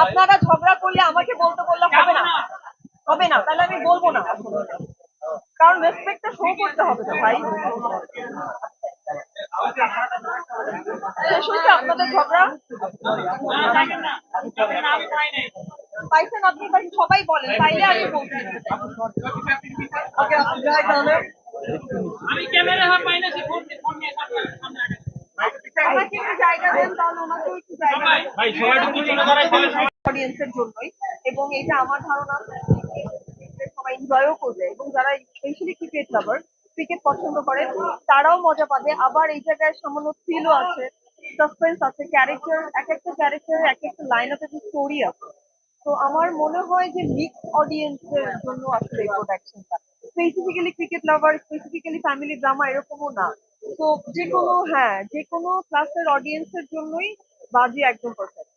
আপনারা ঝগড়া করলে আমাকে বলতে বললে হবে না, হবে না, তাহলে আমি বলবো না। কারণ রেসপেক্টটা শো করতে হবে তো ভাই। শেষ হয়েছে আপনাদের ঝগড়া? পাইছেন আপনি? বাকি সবাই বলেন, তাইলে আমি বলছি। ওকে, আপনি যাই তাহলে। আমি ক্যামেরা পাই না, সে ফোন নিয়ে আমাকে একটু জায়গা দেন, তাহলে ওনাকেও একটু জায়গা দেন। ভাই সবাই একটু চলে দাঁড়ায়, অডিয়েন্সের জন্যই, এবং এটা আমার ধারণা সবাই এনজয়ও করবে, এবং যারা স্পেশালি ক্রিকেট লাভার, ক্রিকেট পছন্দ করে, তারাও মজা পাবে। আবার এই জায়গায় সামান্য থ্রিলও আছে, সাসপেন্স আছে, ক্যারেক্টার, এক একটা ক্যারেক্টার এক একটা লাইন আপে স্টোরি আছে। তো আমার মনে হয় যে মিক্স অডিয়েন্সের জন্য আসলে এই প্রোডাকশনটা specifically cricket lover, specifically family drama এরকমও না। তো যে কোনো, হ্যাঁ, যে কোনো ক্লাসের অডিয়েন্সের জন্যই বাজি একদম পারফেক্ট।